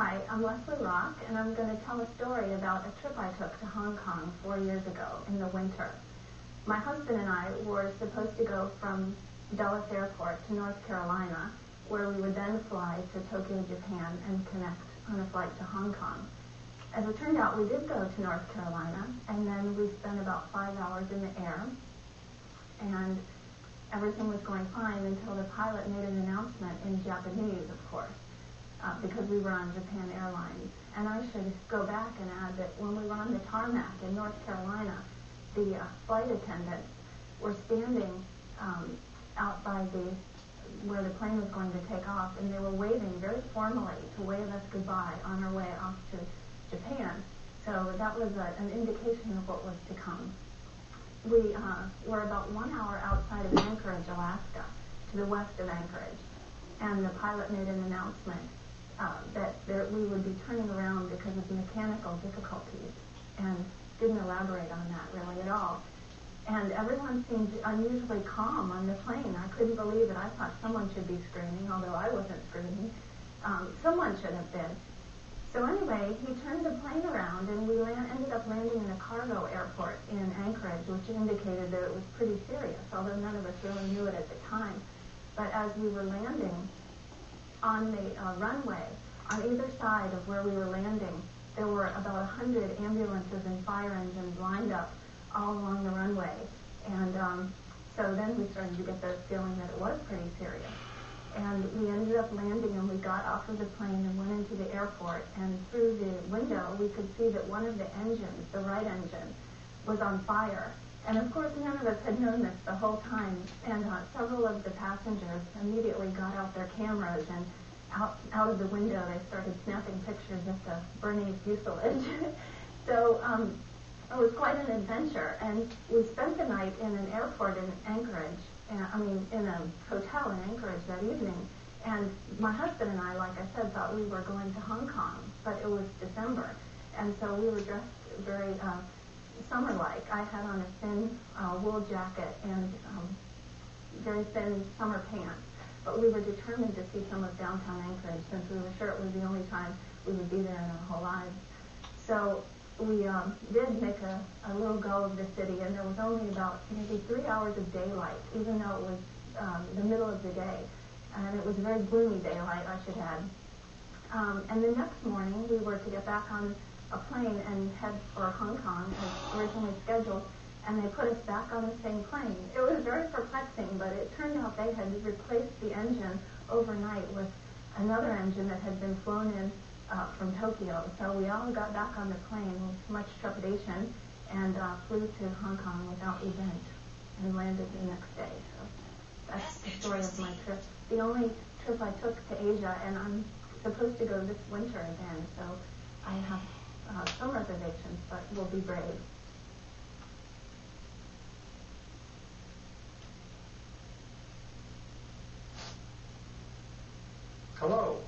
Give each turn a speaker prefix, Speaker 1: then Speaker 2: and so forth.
Speaker 1: Hi, I'm Leslie Rock, and I'm going to tell a story about a trip I took to Hong Kong 4 years ago in the winter. My husband and I were supposed to go from Dulles Airport to North Carolina, where we would then fly to Tokyo, Japan, and connect on a flight to Hong Kong. As it turned out, we did go to North Carolina, and then we spent about 5 hours in the air, and everything was going fine until the pilot made an announcement in Japanese, of course, because we were on Japan Airlines. And I should go back and add that when we were on the tarmac in North Carolina, the flight attendants were standing out by where the plane was going to take off, and they were waving very formally to wave us goodbye on our way off to Japan. So that was an indication of what was to come. We were about 1 hour outside of Anchorage, Alaska, to the west of Anchorage, and the pilot made an announcement that we would be turning around because of mechanical difficulties, and didn't elaborate on that really at all. And everyone seemed unusually calm on the plane. I couldn't believe it. I thought someone should be screaming, although I wasn't screaming. Someone should have been. So anyway, he turned the plane around, and we ended up landing in a cargo airport in Anchorage, which indicated that it was pretty serious, although none of us really knew it at the time. But as we were landing on the runway, on either side of where we were landing, there were about 100 ambulances and fire engines lined up all along the runway. And so then we started to get the feeling that it was pretty serious. And we ended up landing, and we got off of the plane and went into the airport, and through the window we could see that one of the engines, the right engine, was on fire. And of course none of us had known this the whole time, and several of the passengers immediately got out their cameras, and out of the window they started snapping pictures of the burning fuselage. So it was quite an adventure, and we spent the night in an airport in Anchorage, in a hotel in Anchorage that evening. And my husband and I, like I said, thought we were going to Hong Kong, but it was December, and so we were dressed very summer-like. I had on a thin wool jacket and very thin summer pants, but we were determined to see some of downtown Anchorage, since we were sure it was the only time we would be there in our whole lives. So we did make a little go of the city, and there was only about maybe 3 hours of daylight, even though it was the middle of the day. And it was a very gloomy daylight, I should add. And the next morning, we were to get back on a plane and head for Hong Kong as originally scheduled, and they put us back on the same plane. It was very perplexing, but it turned out they had replaced the engine overnight with another engine that had been flown in from Tokyo. So we all got back on the plane with much trepidation and flew to Hong Kong without event and landed the next day. So that's the story of my trip. The only trip I took to Asia, and I'm supposed to go this winter again, so I have some reservations, but we'll be brave.
Speaker 2: Hello.